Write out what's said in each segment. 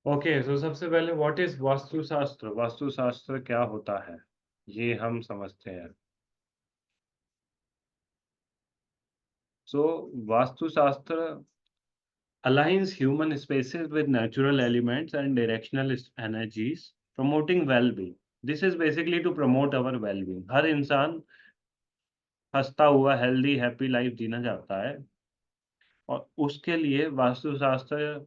Okay, सो सबसे पहले what is वास्तुशास्त्र? वास्तुशास्त्र क्या होता है, ये हम समझते हैं। सो वास्तुशास्त्र aligns human spaces with natural elements and directional energies, promoting well-being. This is basically to promote our well-being. हर इंसान हंसता हुआ हेल्दी हैप्पी लाइफ जीना चाहता है, और उसके लिए वास्तुशास्त्र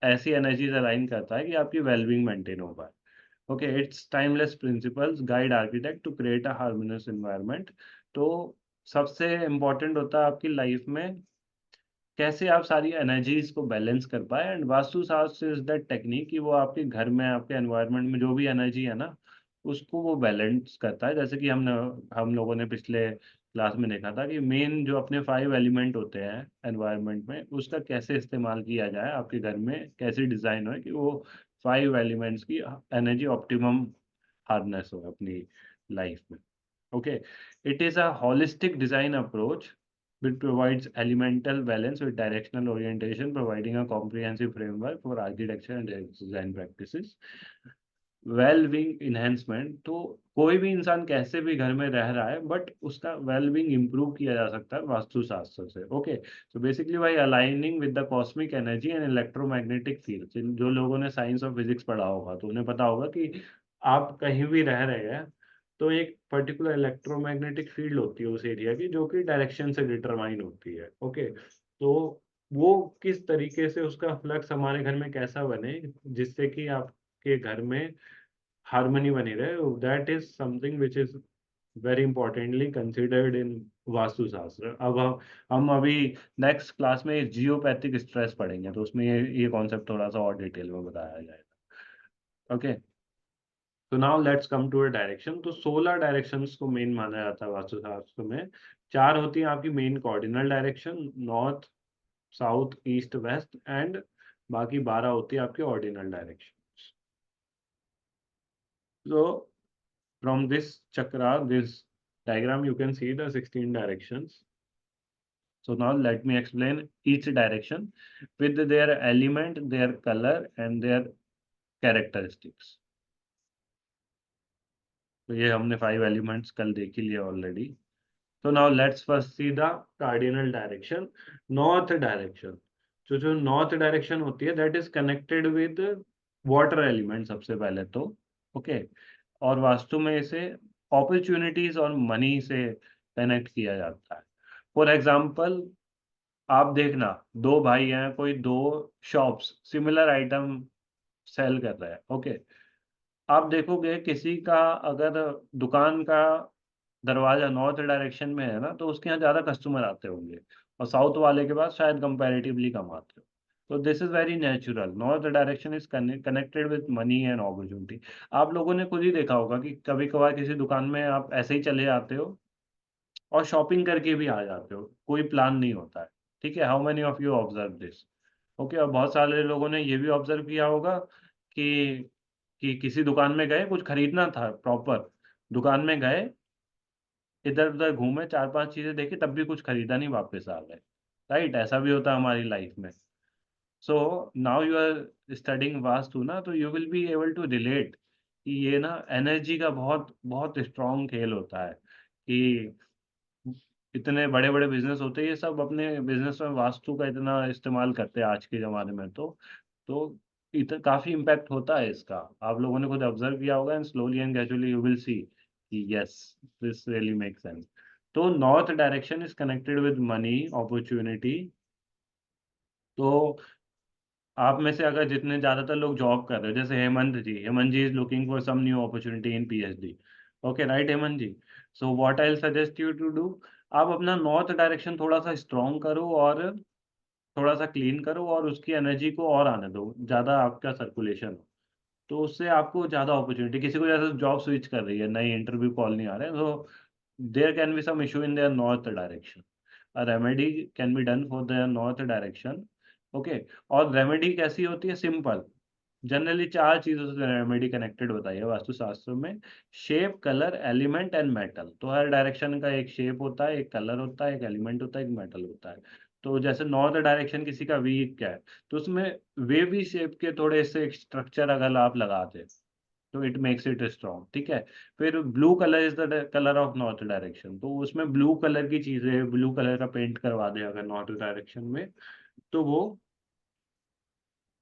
ऐसी एनर्जीज अलाइन करता है कि आपकी वेलबींग मेंटेन हो पाए। Okay, it's timeless principles guide architect to create a harmonious environment. तो सबसे इम्पोर्टेंट होता है आपकी लाइफ में कैसे आप सारी एनर्जीज को बैलेंस कर पाए, and Vastushastra is that technique कि वो आपके घर में आपके एनवायरनमेंट में जो भी एनर्जी है ना, उसको वो बैलेंस करता है। जैसे कि हम लोगों ने पिछले क्लास में देखा था कि मेन जो अपने 5 एलिमेंट होते हैं एनवायरनमेंट में, उसका कैसे इस्तेमाल किया जाए आपके घर में, कैसे डिजाइन हो कि वो 5 एलिमेंट्स की एनर्जी ऑप्टिमम हार्नेस हो अपनी लाइफ में। Okay, it is a holistic design approach which provides elemental balance with directional orientation, providing a comprehensive framework for architecture and design practices. Wellbeing enhancement, तो कोई भी इंसान कैसे भी घर में रह रहा है, बट उसका वेल-बीइंग इम्प्रूव किया जा सकता है वास्तुशास्त्र से। Okay, so basically bye aligning with the cosmic energy and electromagnetic field. जो लोगों ने साइंस और फिजिक्स पढ़ा होगा तो उन्हें पता होगा कि आप कहीं भी रह रहे हैं तो एक पर्टिकुलर इलेक्ट्रोमैग्नेटिक फील्ड होती है उस एरिया की, जो कि डायरेक्शन से डिटरमाइन होती है। ओके, तो वो किस तरीके से उसका फ्लक्स हमारे घर में कैसा बने जिससे कि आपके घर में हार्मनी बनी रहे, that is something which is very importantly considered in Vastushastra. अब हम अभी नेक्स्ट क्लास में जियोपैथिक स्ट्रेस पढ़ेंगे, तो उसमें ये कॉन्सेप्ट थोड़ा सा और डिटेल में बताया जाएगा। ओके, तो now let's come to a direction. तो 16 डायरेक्शंस को मेन माना जाता है वास्तुशास्त्र में। 4 होती हैं आपकी main cardinal direction, north south east west, and बाकी 12 होती है आपकी ordinal direction. So from this chakra, this diagram, you can see the 16 directions. So now let me explain each direction with their element, their color, and their characteristics. तो ये हमने 5 elements कल देख ही लिया ऑलरेडी। तो now let's first see the cardinal direction, north direction. जो north direction होती है that is connected with water element सबसे पहले तो। ओके, और वास्तु में इसे अपॉर्चुनिटीज और मनी से कनेक्ट किया जाता है। फॉर एग्जाम्पल, आप देखना, दो भाई हैं, कोई दो शॉप्स सिमिलर आइटम सेल कर रहे हैं। ओके, आप देखोगे किसी का अगर दुकान का दरवाजा नॉर्थ डायरेक्शन में है ना, तो उसके यहाँ ज़्यादा कस्टमर आते होंगे, और साउथ वाले के पास शायद कंपैरेटिवली कम आते हो। तो this is very natural, north direction is connected with money and opportunity. आप लोगों ने खुद ही देखा होगा कि कभी कभार किसी दुकान में आप ऐसे ही चले जाते हो और शॉपिंग करके भी आ जाते हो, कोई प्लान नहीं होता है। ठीक है, how many of you observe this? Okay, और बहुत सारे लोगों ने ये भी ऑब्जर्व किया होगा कि किसी दुकान में गए, कुछ खरीदना था प्रॉपर, दुकान में गए, इधर-उधर घूमे, 4-5 चीज़ें देखी, तब भी कुछ खरीदा नहीं, वापस आ गए। राइट? ऐसा भी होता है हमारी लाइफ में। So now you are studying vastu ना, तो you will be able to relate कि ये ना एनर्जी का बहुत बहुत स्ट्रॉन्ग खेल होता है कि इतने बड़े-बड़े बिज़नेस होते हैं, ये सब अपने बिज़नेस में वास्तु का इतना इस्तेमाल करते हैं आज के ज़माने में, तो इत काफ़ी इम्पैक्ट होता है इसका। आप लोगों ने खुद ऑब्ज़र्व किया होगा, and slowly and gradually you will see कि yes, this really makes sense. तो north direction is connected with money, opportunity. तो आप में से अगर जितने ज़्यादातर लोग जॉब कर रहे हो, जैसे Hemant ji is looking for some new opportunity in PhD. Okay, right Hemant ji? So what I will suggest you to do, आप अपना नॉर्थ डायरेक्शन थोड़ा-सा स्ट्रॉन्ग करो और थोड़ा-सा क्लीन करो और उसकी एनर्जी को और आने दो, ज़्यादा आपका सर्कुलेशन हो। तो उससे आपको ज़्यादा अपॉर्च्युनिटी, किसी को जैसे जॉब स्विच कर रही है, नई इंटरव्यू कॉल नहीं आ रहे हैं, तो there can be some issue in there north direction. A remedy can be done for there north direction. Okay, और रेमेडी कैसी होती है? सिंपल। जनरली 4 चीज़ों से रेमेडी कनेक्टेड होता है वास्तुशास्त्र में, shape, colour, element and metal. तो हर डायरेक्शन का एक शेप होता है, एक कलर होता है, एक एलिमेंट होता है, एक मेटल होता है। तो जैसे नॉर्थ डायरेक्शन किसी का वीक है, तो उसमें वेवी शेप के थोड़े से स्ट्रक्चर अगर आप लगाते, तो इट मेक्स इट स्ट्रॉन्ग, ठीक है। फिर blue colour is the colour of north direction, तो उसमें ब्लू कलर की चीजें, ब्लू कलर का पेंट करवा दे अगर नॉर्थ डायरेक्शन में, तो वो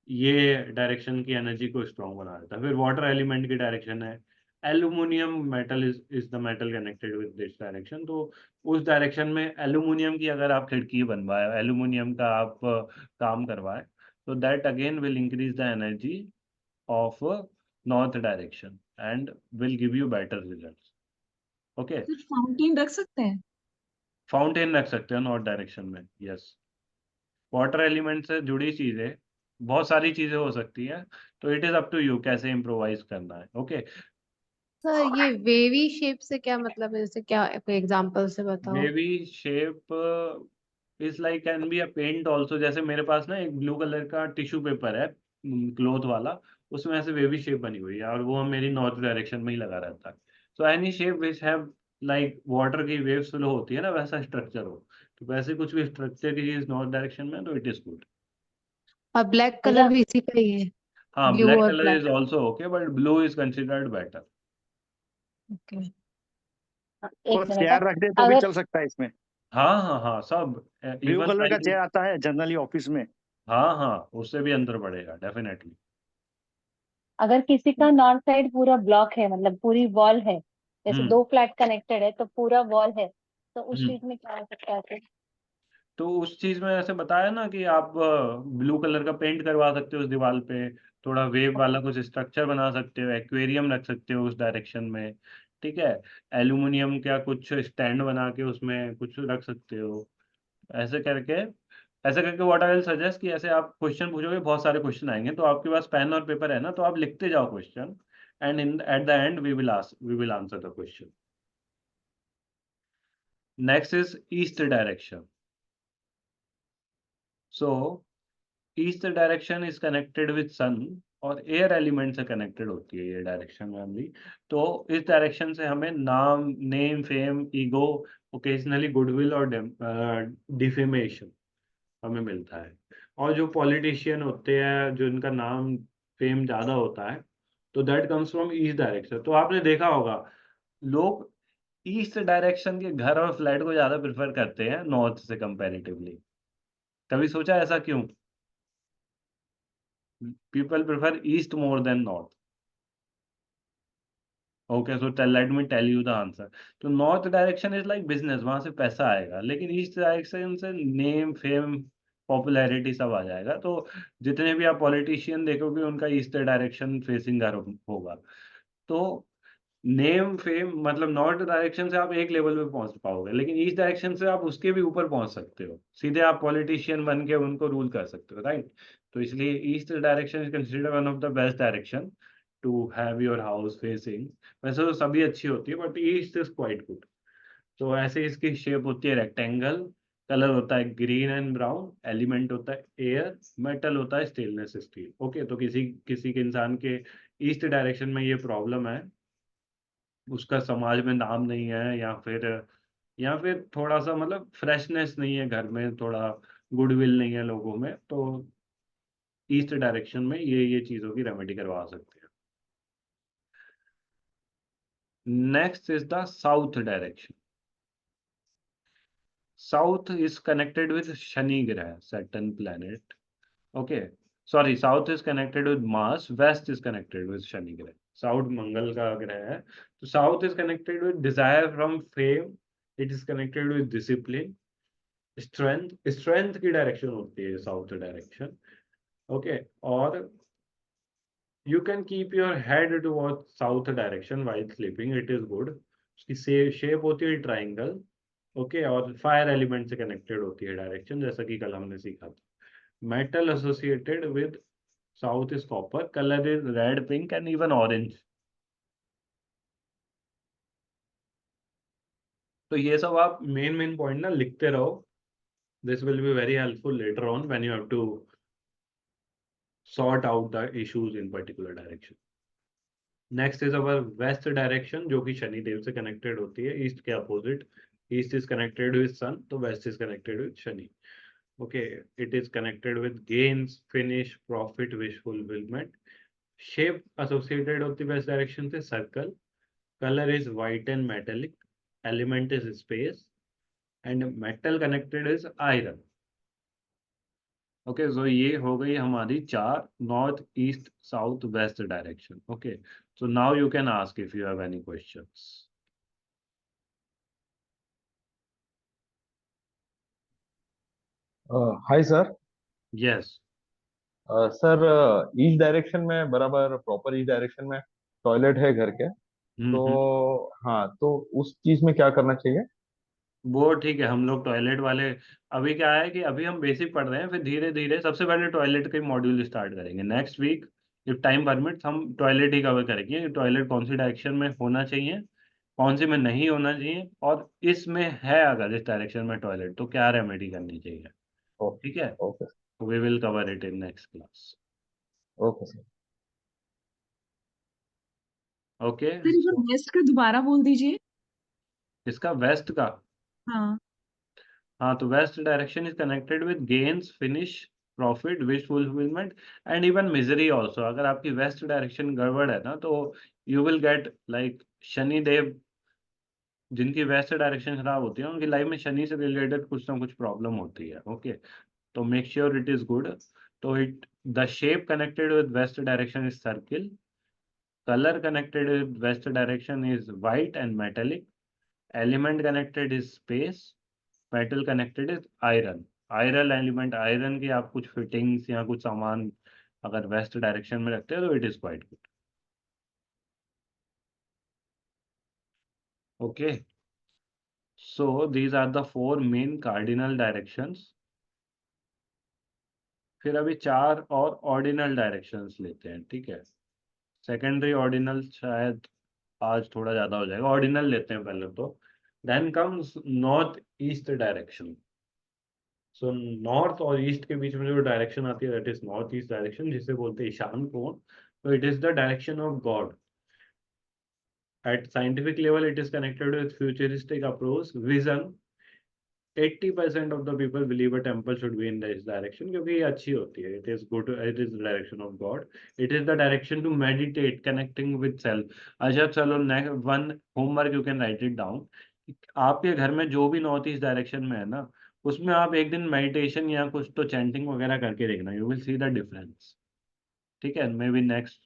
ये डायरेक्शन की एनर्जी को स्ट्रॉन्ग बना देता है। फिर वाटर एलिमेंट की डायरेक्शन है, aluminium metal is the metal connected with this direction, तो उस डायरेक्शन में एल्यूमिनियम की अगर आप खिड़की बनवाए, एल्यूमिनियम का आप काम करवाए, तो that again will increase the energy of north direction and will give you better results. Okay, सिर्फ फाउंटेन रख सकते हैं? फाउंटेन रख सकते हो नॉर्थ डायरेक्शन में, यस। वाटर एलिमेंट से जुड़ी चीजें, बहुत सारी चीजें हो सकती है, तो it is up to you कैसे इम्प्रोवाइज करना है। ओके, सर ये वेवी शेप से क्या मतलब है, जैसे क्या कोई एग्जांपल से बताओ। Wavy shape is like can be a paint also. जैसे मेरे पास ना एक ब्लू कलर का टिश्यू पेपर है, क्लोथ वाला, उसमें ऐसे वेवी शेप बनी हुई है, और वो मेरी नॉर्थ डायरेक्शन में ही लगा रहता है। So any shape which have like water की वेव्स फ्लो होती है ना, वैसा स्ट्रक्चर हो, तो वैसे कुछ भी स्ट्रक्चर की चीज नॉर्थ डायरेक्शन में है, तो इट इज गुड। और ब्लैक कलर भी इसी का ही है, हाँ, ब्लू ब्लैक और colour is black. Also okay, but blue is considered better. Okay. और एक मिनट चेयर रख दे तो भी अगर चल सकता है इसमें। हाँ हाँ हाँ, सब ब्लू इवन कलर का लाइक, चेयर आता है जनरली ऑफिस में। हाँ हाँ, उससे भी अंदर बढ़ेगा डेफिनेटली। अगर किसी का नॉर्थ साइड पूरा ब्लॉक है, मतलब पूरी वॉल है, जैसे हम्म 2 फ्लैट कनेक्टेड है तो पूरा वॉल है, तो उस हम्म चीज में क्या हो सकता है फिर? तो उस चीज में ऐसे बताया ना कि आप ब्लू कलर का पेंट करवा सकते हो उस दीवार पे, थोड़ा वेव वाला कुछ स्ट्रक्चर बना सकते हो, एक्वेरियम रख सकते हो उस डायरेक्शन में, ठीक है। एल्यूमिनियम का कुछ स्टैंड बना के उसमें कुछ रख सकते हो, ऐसे करके। ऐसे करके व्हाट आई विल सजेस्ट कि ऐसे आप क्वेश्चन पूछोगे, बहुत सारे क्वेश्चन आएंगे, तो आपके पास पेन और पेपर है ना, तो आप लिखते जाओ question, and in at the end we will answer the question. Next is east direction. So east direction is connected with sun, और एयर एलिमेंट से कनेक्टेड होती है ये डायरेक्शन फैमिली। तो इस डायरेक्शन से हमें नाम, name, fame, ego, occasionally goodwill और डिफेमेशन हमें मिलता है। और जो पॉलिटिशियन होते हैं, जो इनका नाम फेम ज्यादा होता है, तो that comes from east direction. तो आपने देखा होगा, लोग ईस्ट डायरेक्शन के घर और फ्लैट को ज्यादा प्रेफर करते हैं नॉर्थ से कंपैरेटिवली। कभी सोचा ऐसा क्यों? People prefer east more than north. Okay, so let me tell you the answer. तो north direction is like business, वहां से पैसा आएगा, लेकिन ईस्ट डायरेक्शन से नेम, फेम, पॉपुलैरिटी सब आ जाएगा। तो जितने भी आप पॉलिटिशियन देखोगे, उनका ईस्ट डायरेक्शन फेसिंग घर होगा। तो नेम, फेम, मतलब नॉर्थ डायरेक्शन से आप एक लेवल पे पहुंच पाओगे, लेकिन ईस्ट डायरेक्शन से आप उसके भी ऊपर पहुंच सकते हो, सीधे आप पॉलिटिशियन बन के उनको रूल कर सकते हो, राइट। तो इसलिए east direction is considered one of the best direction to have your house facing. वैसे तो सभी अच्छी होती है, but east is quite good. तो ऐसे इसकी शेप होती है रेक्टेंगल, कलर होता है ग्रीन एंड ब्राउन, एलिमेंट होता है एयर, मेटल होता है स्टेनलेस स्टील। ओके, तो किसी किसी के इंसान के ईस्ट डायरेक्शन में ये प्रॉब्लम है, उसका समाज में नाम नहीं है, या फिर थोड़ा सा मतलब फ्रेशनेस नहीं है घर में, थोड़ा गुडविल नहीं है लोगों में, तो ईस्ट डायरेक्शन में ये चीजों की रेमेडी करवा सकते हैं। Next is the south direction. South is connected with Shani ग्रह, Saturn planet. Okay, sorry, south is connected with Mars, west is connected with Shani ग्रह। साउथ मंगल का ग्रह है, तो south is connected with desire from fame, it is connected with discipline, strength. Strength की direction होती है south direction. Okay, और you can keep your head toward south direction while sleeping, it is good. उसकी shape होती है triangle. Okay, और fire element से connected होती है डायरेक्शन, जैसा कि कल हमने सीखा था। Metal associated with south is copper, colour is red, pink and even orange. तो ये सब आप मेन मेन पॉइंट ना लिखते रहो, this will be very helpful later on when you have to sort out the issues in particular direction. Next is our west direction, जो कि शनि देव से कनेक्टेड होती है, ईस्ट के अपोजिट। East is connected with sun, तो west is connected with Shani. Okay, it is connected with gains, finish, profit, wish fulfillment. Shape associated with the west direction is circle. Color is white and metallic. Element is space. And metal connected is iron. Okay, so ये हो गई हमारी चार north, east, south, west direction. Okay, so now you can ask if you have any questions. Hi sir. Yes. Sir, east direction में बराबर proper east direction में toilet है घर के, हम्म तो हाँ, तो उस चीज में क्या करना चाहिए? वो ठीक है, हम लोग टॉयलेट वाले अभी क्या है कि अभी हम बेसिक पढ़ रहे हैं, फिर धीरे धीरे सबसे पहले टॉयलेट के मॉड्यूल स्टार्ट करेंगे। Next week if time permits हम टॉयलेट ही कवर करेंगे, टॉयलेट कौन सी डायरेक्शन में होना चाहिए, कौन सी में नहीं होना चाहिए, और इसमें है अगर इस डायरेक्शन में टॉयलेट तो क्या रेमेडी करनी चाहिए। ओके। ठीक है, okay. We will cover it in next class. Okay sir. Okay, sir इधर वेस्ट का दोबारा बोल दीजिए। इसका वेस्ट का, हाँ हाँ, तो west direction is connected with gains, finish, profit, wish fulfilment and even misery also. अगर आपकी वेस्ट डायरेक्शन गड़बड़ है ना, तो you will get like Shani Dev, जिनकी वेस्ट डायरेक्शन खराब होती है उनकी लाइफ में शनि से रिलेटेड कुछ ना कुछ प्रॉब्लम होती है। ओके, तो make sure it is good. तो it the shape connected with west direction is circle, color connected with west direction is white and metallic, element connected is space, metal connected is iron। Iron element, iron की आप कुछ fittings या कुछ सामान अगर west direction में रखते हैं तो it is quite good. Okay, so these are the four main cardinal directions. फिर अभी चार और ऑर्डिनल डायरेक्शंस लेते हैं। ठीक है, सेकेंडरी ऑर्डिनल शायद आज थोड़ा ज्यादा हो जाएगा, ऑर्डिनल लेते हैं पहले तो। Then comes north east direction. So north और ईस्ट के बीच में जो डायरेक्शन आती है that is north east direction, जिसे बोलते हैं ईशान कोण। तो it is the direction of god. At scientific level it is connected with futuristic approach vision. 80% of the people believe a temple should be in this direction, क्योंकि ये अच्छी होती है। It is good, it is the direction of god. It is the direction to meditate, connecting with self. अच्छा चलो, one homework you can write it down. आपके घर में जो भी नॉर्थ ईस्ट डायरेक्शन में है ना, उसमें आप एक दिन मेडिटेशन या कुछ तो चैंटिंग वगैरह करके देखना, you will see the difference. ठीक है, maybe next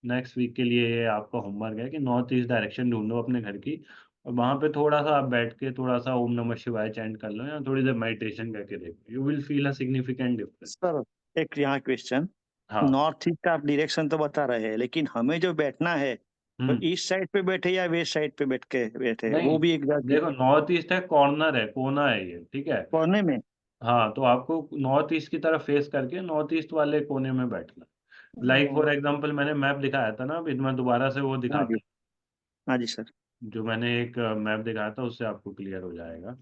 next week के लिए ये आपका होमवर्क है कि नॉर्थ ईस्ट डायरेक्शन ढूंढो अपने घर की, और वहां पे थोड़ा सा आप बैठ के थोड़ा सा ओम नमः शिवाय चैंट कर लो या थोड़ी देर मेडिटेशन करके देखो, you will feel a significant difference. Sir एक यहाँ क्वेश्चन, हाँ। नॉर्थ ईस्ट का आप डायरेक्शन तो बता रहे हैं, लेकिन हमें जो बैठना है तो हम्म, ईस्ट साइड पे बैठे या वेस्ट साइड पे बैठ के बैठे, नहीं, वो भी एक देखो नॉर्थ ईस्ट है, कॉर्नर है, कोना है ये। ठीक है, कोने में। हाँ, तो आपको नॉर्थ ईस्ट की तरफ फेस करके नॉर्थ ईस्ट वाले कोने में बैठना। लाइक फॉर एग्जांपल मैंने मैप दिखाया था ना, अभी मैं दोबारा से वो हाँ दिखा जी, दूं। हाँ जी सर। जो मैंने एक मैप दिखाया था उससे आपको क्लियर हो जाएगा।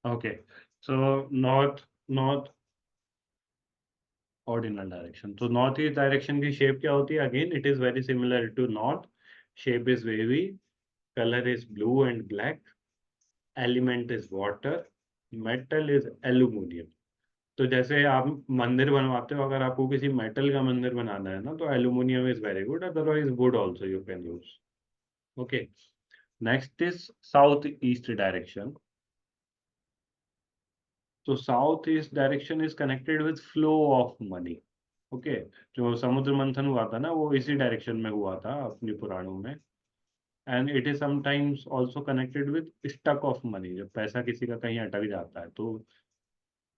Okay, so north north ordinal direction. तो नॉर्थ ईस्ट डायरेक्शन की शेप क्या होती है? Again it is very similar to north. Shape is wavy, colour is blue and black, element is water, metal is aluminium. तो जैसे आप मंदिर बनवाते हो, अगर आपको किसी मेटल का मंदिर बनाना है ना, तो aluminium is very good, otherwise wood also you can use. Okay, next is south east direction. तो south east direction is connected with flow of money. Okay, जो समुद्र मंथन हुआ था ना, वो इसी डायरेक्शन में हुआ था अपनी पुराणों में। And it is sometimes also connected with stuck of money. जब पैसा किसी का कहीं अटक जाता है तो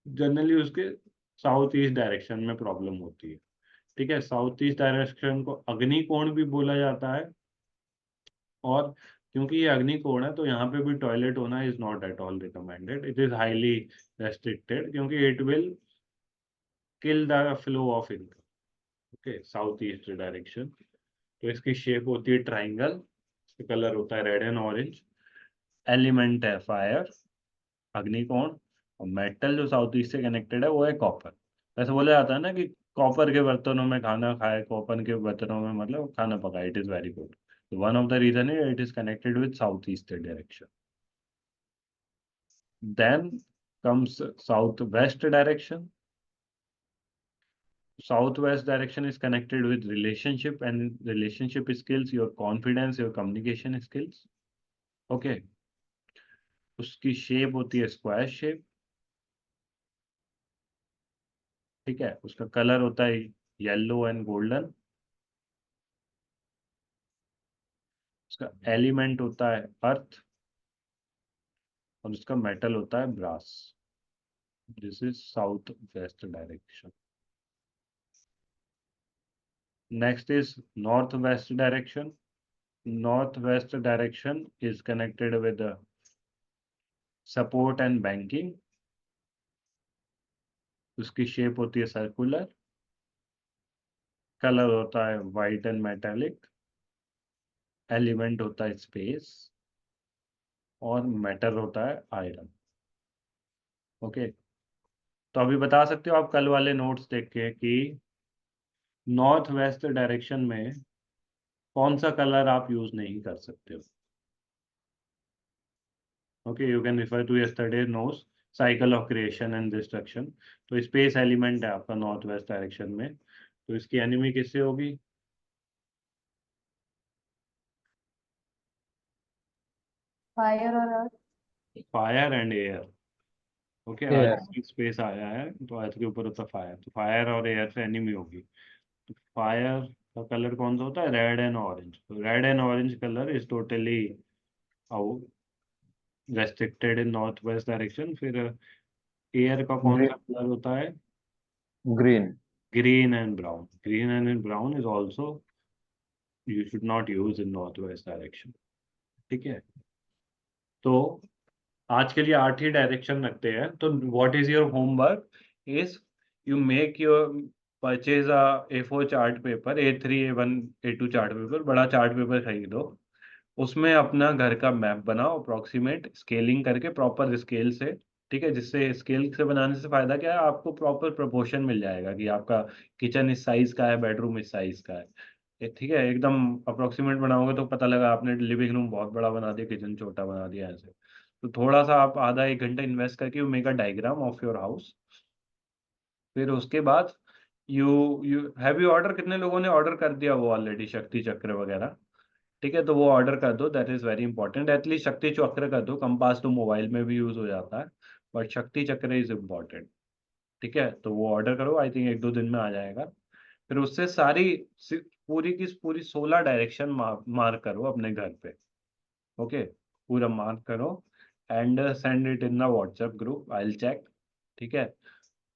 जनरली उसके साउथ ईस्ट डायरेक्शन में प्रॉब्लम होती है। ठीक है, साउथ ईस्ट डायरेक्शन को अग्निकोण भी बोला जाता है। और क्योंकि ये अग्निकोण है तो यहाँ पे भी टॉयलेट होना is not at all recommended, it is highly restricted, क्योंकि it will kill the flow of income. Okay, south east direction. तो इसकी शेप होती है ट्राइंगल, कलर होता है रेड एंड ऑरेंज। एलिमेंट है फायर, अग्निकोण, और मेटल जो साउथ ईस्ट से कनेक्टेड है वो है कॉपर। वैसे बोला जाता है ना कि कॉपर के बर्तनों में खाना खाए, कॉपर के बर्तनों में मतलब खाना पकाए, it is very good. One of the reason है it is connected with south east direction. Then comes southwest direction. Southwest direction is connected with relationship and relationship skills, your confidence, your communication skills. Okay. उसकी shape होती है square shape, ठीक है। उसका colour होता है yellow and golden. उसका element होता है अर्थ, और उसका मेटल होता है brass. This is south west direction. Next is north west direction. North west direction is connected with support and banking. उसकी शेप होती है सर्कुलर, कलर होता है वाइट एंड मेटालिक, एलिमेंट होता है स्पेस, और मेटल होता है आयरन। ओके। तो अभी बता सकते हो आप कल वाले नोट्स देख के कि नॉर्थ वेस्ट डायरेक्शन में कौन सा कलर आप यूज नहीं कर सकते हो। Okay, you can refer to yesterday notes cycle of creation and destruction. तो स्पेस एलिमेंट है आपका नॉर्थ वेस्ट डायरेक्शन में, तो इसकी एनिमी किससे होगी? फायर और earth. Fire and air. Okay, Air. Earth space आया है तो अर्थ के ऊपर होता है फायर, तो फायर और एयर से एनिमी होगी। तो फायर का कलर कौन सा होता है? Red and orange. तो red and orange colour is totally out restricted in north west direction. फिर एयर का कौन सा कलर होता है? Green. Green and brown. Green and brown is also you should not use in north west direction, ठीक है। तो आज के लिए 8 ही डायरेक्शन रखते हैं। तो what is your homework is you make your purchase A4 chart paper, A3 A1 A2 chart paper, बड़ा चार्ट पेपर खरीदो। उसमें अपना घर का मैप बनाओ अप्रोक्सीमेट स्केलिंग करके प्रॉपर स्केल से, ठीक है। जिससे स्केल से बनाने से फायदा क्या है, आपको प्रॉपर प्रोपोर्शन मिल जाएगा कि आपका किचन इस साइज का है, बेडरूम इस साइज का है। ठीक है, एकदम अप्रोक्सीमेट बनाओगे तो पता लगा आपने लिविंग रूम बहुत बड़ा बना दिया, किचन छोटा बना दिया, ऐसे। तो थोड़ा सा आप आधा एक घंटा इन्वेस्ट करके you make a diagram of your house. फिर उसके बाद you you have you order, कितने लोगों ने ऑर्डर कर दिया वो ऑलरेडी शक्ति चक्र वगैरह? ठीक है, तो वो ऑर्डर कर दो, that is very important. At least शक्ति चक्र कर दो, कंपास तो मोबाइल में भी यूज हो जाता है, बट शक्ति चक्र इज इम्पॉर्टेंट। ठीक है, तो वो ऑर्डर करो, आई थिंक 1-2 दिन में आ जाएगा। फिर उससे पूरी की पूरी 16 डायरेक्शन मार्क करो अपने घर पे। ओके, पूरा मार्क करो and send it in the WhatsApp group, I will check. ठीक है,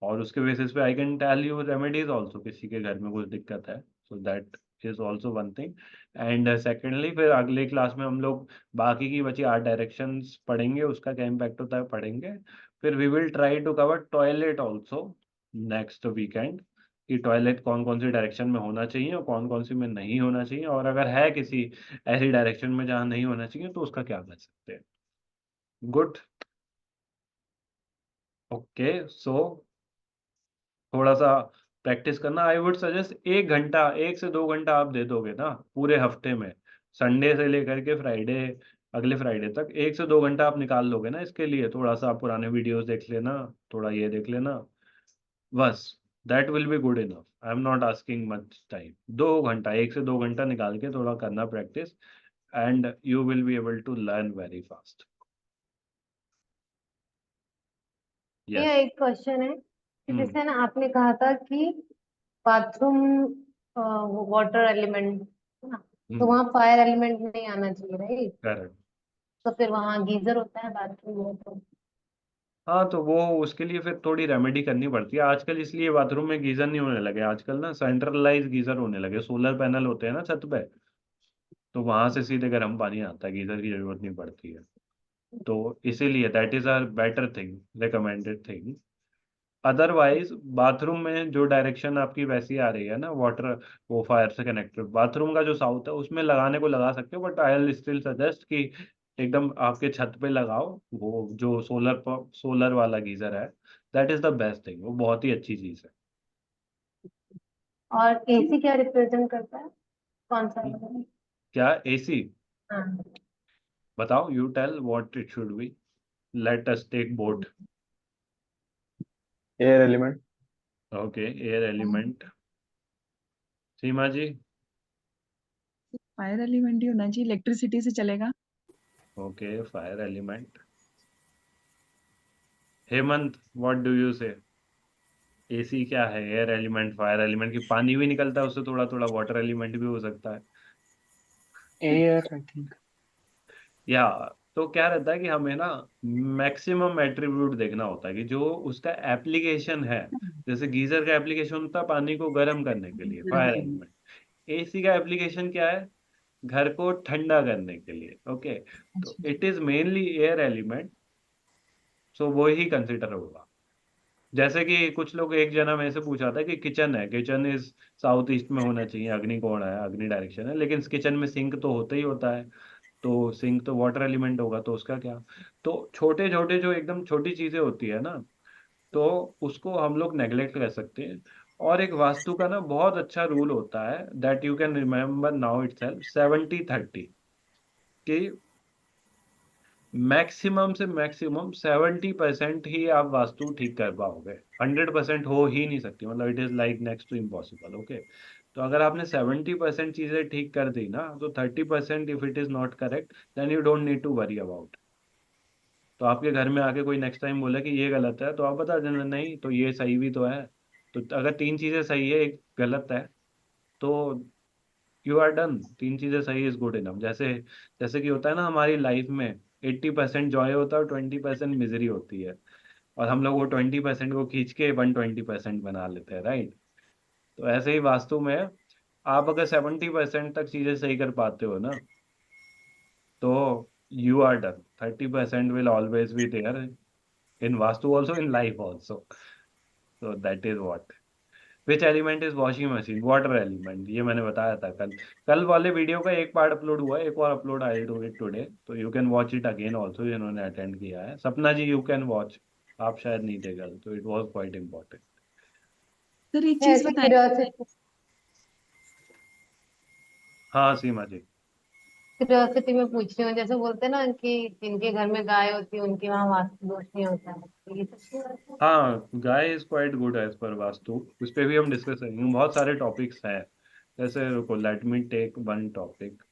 और उसके बेसिस पे I can tell you remedies also, किसी के घर में कुछ दिक्कत है, so that is also one thing. And secondly फिर अगले क्लास में हम लोग बाकी की बची 8 डायरेक्शंस पढ़ेंगे, उसका क्या इम्पैक्ट होता है पढ़ेंगे। फिर we will try to cover toilet also next weekend, कि टॉयलेट कौन कौन सी डायरेक्शन में होना चाहिए और कौन कौन सी में नहीं होना चाहिए, और अगर है किसी ऐसी डायरेक्शन में जहाँ नहीं होना चाहिए तो उसका क्या कर सकते हैं। गुड। ओके, सो थोड़ा सा प्रैक्टिस करना। आई वुड सजेस्ट 1 घंटा, 1 से 2 घंटा आप दे दोगे ना पूरे हफ्ते में, संडे से लेकर के फ्राइडे, अगले फ्राइडे तक 1 से 2 घंटा आप निकाल लोगे ना इसके लिए, थोड़ा सा आप पुराने वीडियोस देख लेना, थोड़ा ये देख लेना, बस that will be good enough. I am not asking much time. 2 घंटा, 1 से 2 घंटा निकाल के थोड़ा करना practice, and you will be able to learn very fast. ये यस। एक क्वेश्चन है कि जैसे ना आपने कहा था कि बाथरूम वाटर एलिमेंट है ना, तो वहाँ फायर एलिमेंट नहीं आना चाहिए, राइट? करेक्ट। तो फिर वहाँ गीजर होता है बाथरूम में, तो हाँ, तो वो उसके लिए फिर थोड़ी रेमेडी करनी पड़ती है आजकल, इसलिए बाथरूम में गीजर नहीं होने लगे आजकल ना, सेंट्रलाइज गीजर होने लगे, सोलर पैनल होते हैं ना छत पे, तो वहां से सीधे गर्म पानी आता है, गीजर की जरूरत नहीं पड़ती है। तो इसीलिए that is are better thing, recommended thing. Otherwise bathroom में जो डायरेक्शन आपकी वैसी आ रही है ना, वाटर वो फायर से कनेक्टेड, बाथरूम का जो साउथ है उसमें लगाने को लगा सकते हो, but I will still suggest कि एकदम आपके छत पे लगाओ, वो जो सोलर वाला गीजर है, that is the best thing, वो बहुत ही अच्छी चीज है। और एसी क्या रिप्रेजेंट करता है, कौन सा वाला? क्या एसी? हाँ, बताओ, you tell what it should be, let us take vote. Air element. Okay, air element. Seema ji? Fire element ही होना चाहिए, इलेक्ट्रिसिटी से चलेगा। Okay, fire element. Hemant, what do you say? AC क्या है? एयर एलिमेंट, फायर एलिमेंट की पानी भी निकलता है उससे, थोड़ा थोड़ा वाटर एलिमेंट भी हो सकता है। Air I think. या तो क्या रहता है कि हमें ना मैक्सिमम एट्रीब्यूट देखना होता है कि जो उसका एप्लीकेशन है। जैसे गीजर का एप्लीकेशन होता है पानी को गर्म करने के लिए, गर्म फायर करना। एलिमेंट। एसी का एप्लीकेशन क्या है? घर को ठंडा करने के लिए। ओके, तो अच्छा। It is mainly air element, so वो ही कंसिडर होगा। जैसे कि कुछ लोग, एक जना मेरे से पूछा था कि किचन है, किचन इज साउथ ईस्ट में होना चाहिए, अग्नि कोण है, अग्नि डायरेक्शन है, लेकिन किचन में सिंक तो होता ही होता है, तो सिंक तो वाटर एलिमेंट होगा, तो उसका क्या? तो छोटे छोटे जो एकदम छोटी चीजें होती है ना, तो उसको हम लोग नेग्लेक्ट कर सकते हैं। और एक वास्तु का ना बहुत अच्छा रूल होता है, that you can remember now itself, 70-30, कि मैक्सिमम से मैक्सिमम 70% ही आप वास्तु ठीक कर पाओगे। 100% हो ही नहीं सकती, मतलब it is like next to impossible. Okay, तो अगर आपने 70% चीजें ठीक कर दी ना, तो 30% if it is not correct, then you don't need to worry about. तो आपके घर में आके कोई नेक्स्ट टाइम बोले कि ये गलत है, तो आप बता देना नहीं तो ये सही भी तो है। तो अगर 3 चीजें सही है, एक गलत है, तो यू आर डन। 3 चीजें सही इज गुड इनफ। जैसे जैसे कि होता है ना हमारी लाइफ में, 80% जॉय होता है और 20% मिजरी होती है, और हम लोग वो 20% को खींच के 120% बना लेते हैं, राइट? तो ऐसे ही वास्तु में, आप अगर 70% तक चीजें सही कर पाते हो ना, तो you are done. 30% will always be there in vastu also, in life also. तो that is what. Which element is washing machine? Water element, ये मैंने बताया था कल। कल वाले वीडियो का एक पार्ट अपलोड हुआ है, एक और upload I do it today, तो you can watch it again also, जिन्होंने अटेंड किया है। सपना जी, यू कैन वॉच, आप शायद नहीं थे कल, तो it was quite important. Sir एक मैं चीज ऐसे बताएं। हाँ सीमा जी। क्यूरियोसिटी में पूछ रही हूँ, जैसे बोलते हैं ना कि जिनके घर में गाय होती है उनके वहां वास्तु दोष नहीं होता है, तो ये सच में होता है? हाँ, गाय is quite good as per vastu. उस पर भी हम डिस्कस करेंगे, बहुत सारे टॉपिक्स हैं। जैसे रुको, let me take one topic.